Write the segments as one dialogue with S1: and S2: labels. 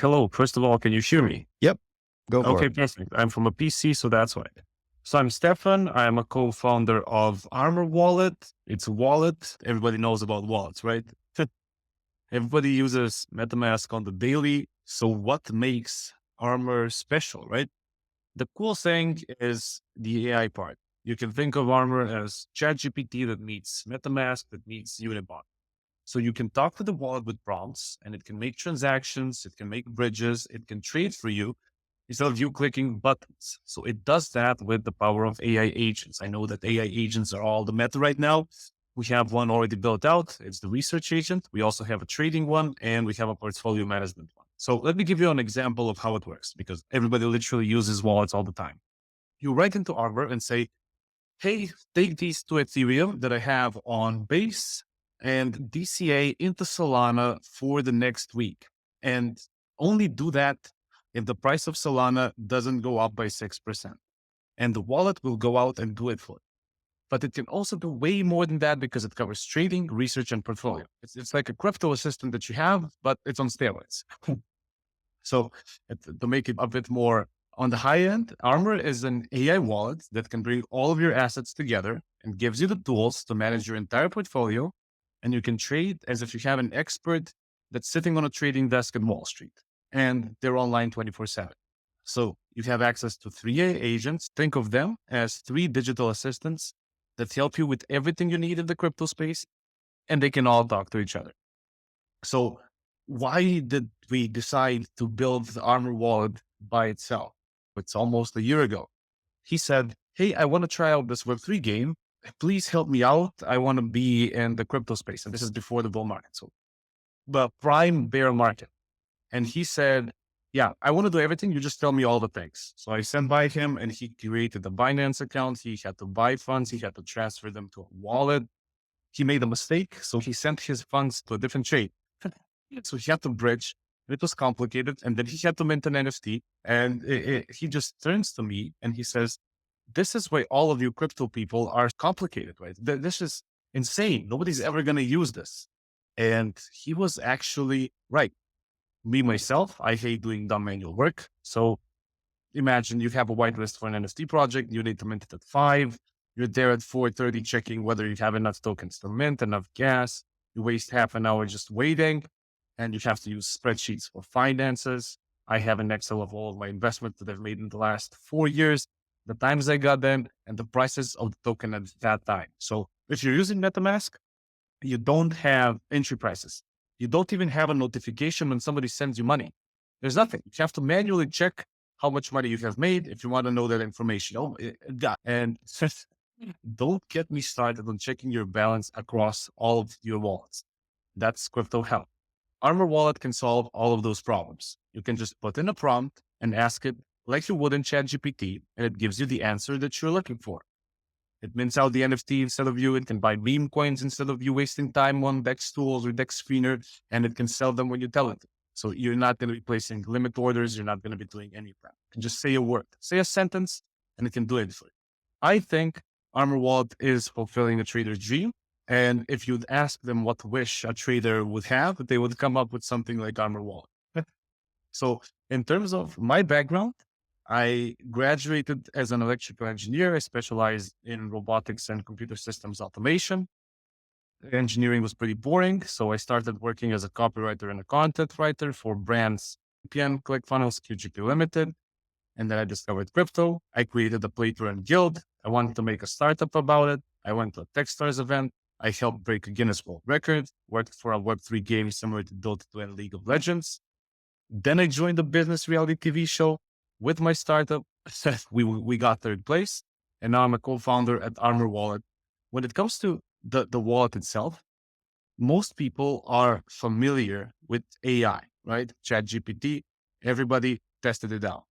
S1: Hello. First of all, can you hear me?
S2: Yep. Go for
S1: Okay,
S2: it.
S1: perfect. I'm from a PC, so that's why. So I'm Stefan. I'm a co-founder of Armor Wallet. It's a wallet. Everybody knows about wallets, right? Everybody uses MetaMask on the daily. So what makes Armor special, right? The cool thing is the AI part. You can think of Armor as ChatGPT that meets MetaMask, that meets Unibot. So you can talk to the wallet with prompts and it can make transactions, it can make bridges, it can trade for you instead of you clicking buttons. So it does that with the power of AI agents. I know that AI agents are all the meta right now. We have one already built out. It's the research agent. We also have a trading one and we have a portfolio management one. So let me give you an example of how it works because everybody literally uses wallets all the time. You write into Arbor and say, hey, take these two Ethereum that I have on base and DCA into Solana for the next week. And only do that if the price of Solana doesn't go up by 6%. And the wallet will go out and do it for it. But it can also do way more than that because it covers trading, research, and portfolio. It's like a crypto assistant that you have, but it's on steroids. So to make it a bit more on the high end, Armor is an AI wallet that can bring all of your assets together and gives you the tools to manage your entire portfolio. And you can trade as if you have an expert that's sitting on a trading desk in Wall Street and they're online 24/7. So you have access to three AI agents. Think of them as three digital assistants that help you with everything you need in the crypto space, and they can all talk to each other. So why did we decide to build the Armor wallet by itself? It's almost a year ago. He said, hey, I want to try out this Web3 game. Please help me out. I want to be in the crypto space. And this is before the bull market. So the prime bear market. And he said, yeah, I want to do everything. You just tell me all the things. So I sent by him and he created a Binance account. He had to buy funds. He had to transfer them to a wallet. He made a mistake. So he sent his funds to a different chain. So he had to bridge. It was complicated. And then he had to mint an NFT. And he just turns to me and he says, this is why all of you crypto people are complicated, right? This is insane. Nobody's ever going to use this. And he was actually right. Me, myself, I hate doing dumb manual work. So imagine you have a whitelist for an NFT project. You need to mint it at 5. You're there at 4:30 checking whether you have enough tokens to mint, enough gas. You waste half an hour just waiting. And you have to use spreadsheets for finances. I have an Excel of all of my investments that I've made in the last 4 years, the times I got them, and the prices of the token at that time. So if you're using MetaMask, you don't have entry prices. You don't even have a notification when somebody sends you money. There's nothing. You have to manually check how much money you have made if you want to know that information. And don't get me started on checking your balance across all of your wallets. That's crypto hell. Armor Wallet can solve all of those problems. You can just put in a prompt and ask it like you would in ChatGPT, and it gives you the answer that you're looking for. It mints out the NFT instead of you. It can buy meme coins instead of you wasting time on DEX tools or DEX screener, and it can sell them when you tell it. So you're not going to be placing limit orders. You're not going to be doing any of that. You can just say a word, say a sentence, and it can do it for you. I think Armor Wallet is fulfilling a trader's dream. And if you'd ask them what wish a trader would have, they would come up with something like Armor Wallet. So in terms of my background, I graduated as an electrical engineer. I specialized in robotics and computer systems automation. Engineering was pretty boring. So I started working as a copywriter and a content writer for brands, VPN, ClickFunnels, QGP Limited. And then I discovered crypto. I created a play to earn guild. I wanted to make a startup about it. I went to a Techstars event. I helped break a Guinness World Record, worked for a Web3 game similar to Dota 2 and League of Legends. Then I joined a business reality TV show with my startup. We got third place. And now I'm a co-founder at Armor Wallet. When it comes to the wallet itself, most people are familiar with AI, right? ChatGPT, everybody tested it out.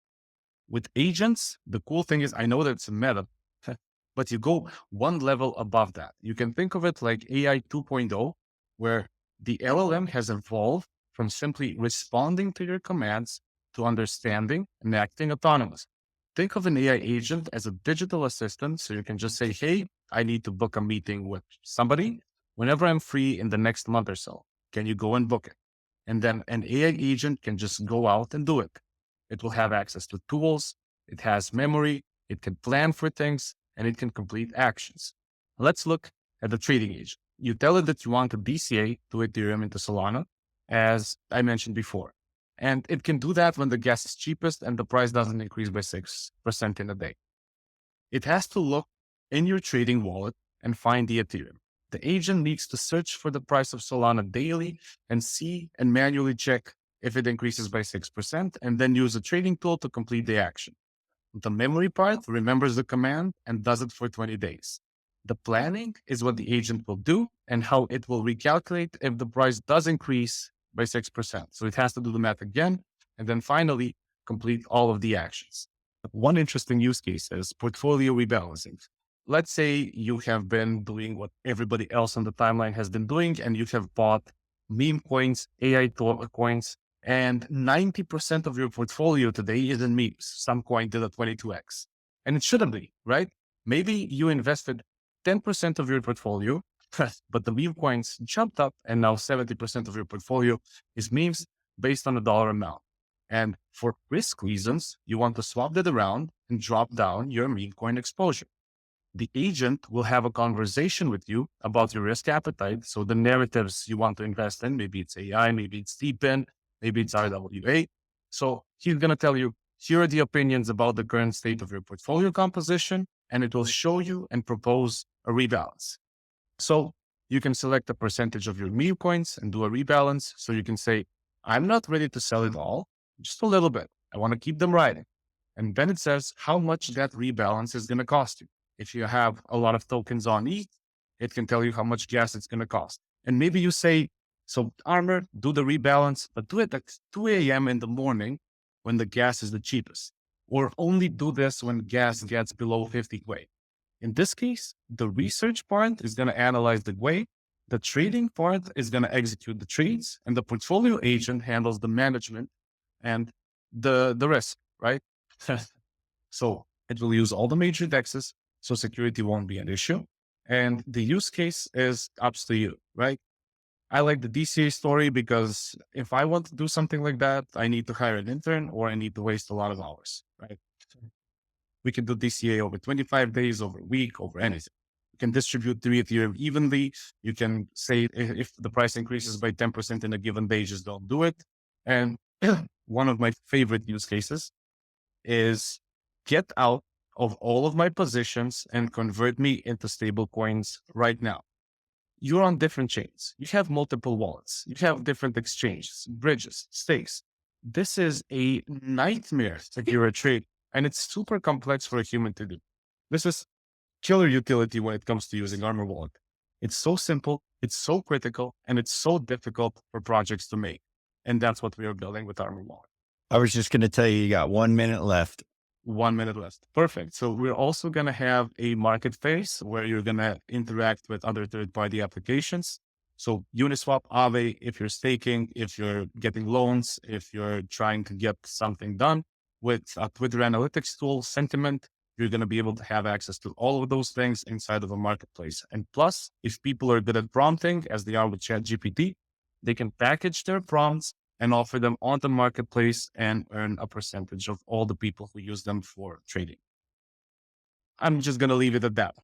S1: With agents, the cool thing is I know that it's a meta, but you go one level above that. You can think of it like AI 2.0, where the LLM has evolved from simply responding to your commands to understanding and acting autonomous. Think of an AI agent as a digital assistant. So you can just say, hey, I need to book a meeting with somebody whenever I'm free in the next month or so. Can you go and book it? And then an AI agent can just go out and do it. It will have access to tools. It has memory. It can plan for things and it can complete actions. Let's look at the trading agent. You tell it that you want to DCA to Ethereum into Solana, as I mentioned before. And it can do that when the gas is cheapest and the price doesn't increase by 6% in a day. It has to look in your trading wallet and find the Ethereum. The agent needs to search for the price of Solana daily and see and manually check if it increases by 6%, and then use a trading tool to complete the action. The memory part remembers the command and does it for 20 days. The planning is what the agent will do and how it will recalculate if the price does increase by 6%. So it has to do the math again, and then finally complete all of the actions. One interesting use case is portfolio rebalancing. Let's say you have been doing what everybody else on the timeline has been doing, and you have bought meme coins, AI coins, and 90% of your portfolio today is in memes. Some coin did a 22x. And it shouldn't be, right? Maybe you invested 10% of your portfolio, but the meme coins jumped up and now 70% of your portfolio is memes based on a dollar amount. And for risk reasons, you want to swap that around and drop down your meme coin exposure. The agent will have a conversation with you about your risk appetite. So the narratives you want to invest in, maybe it's AI, maybe it's DeepIn, maybe it's RWA. So he's going to tell you, here are the opinions about the current state of your portfolio composition, and it will show you and propose a rebalance. So you can select a percentage of your meme coins and do a rebalance. So you can say, I'm not ready to sell it all, just a little bit. I want to keep them riding. And then it says how much that rebalance is going to cost you. If you have a lot of tokens on ETH, it can tell you how much gas it's going to cost. And maybe you say, so Armor, do the rebalance, but do it at 2 a.m. in the morning when the gas is the cheapest, or only do this when gas gets below 50 Gwei. In this case, the research part is going to analyze the Gwei, the trading part is going to execute the trades, and the portfolio agent handles the management and the risk, right? So it will use all the major dexes, so security won't be an issue. And the use case is up to you, right? I like the DCA story because if I want to do something like that, I need to hire an intern or I need to waste a lot of hours, right? We can do DCA over 25 days, over a week, over anything. You can distribute the Ethereum evenly. You can say if the price increases by 10% in a given day, just don't do it. And one of my favorite use cases is get out of all of my positions and convert me into stable coins right now. You're on different chains. You have multiple wallets. You have different exchanges, bridges, stakes. This is a nightmare to do a trade, and it's super complex for a human to do. This is killer utility when it comes to using Armor Wallet. It's so simple, it's so critical, and it's so difficult for projects to make. And that's what we are building with Armor Wallet.
S2: I was just going to tell you got 1 minute left.
S1: 1 minute left. Perfect. So we're also going to have a marketplace where you're going to interact with other third-party applications. So Uniswap, Aave, if you're staking, if you're getting loans, if you're trying to get something done with a Twitter analytics tool, Sentiment, you're going to be able to have access to all of those things inside of a marketplace. And plus, if people are good at prompting, as they are with ChatGPT, they can package their prompts and offer them on the marketplace and earn a percentage of all the people who use them for trading. I'm just going to leave it at that.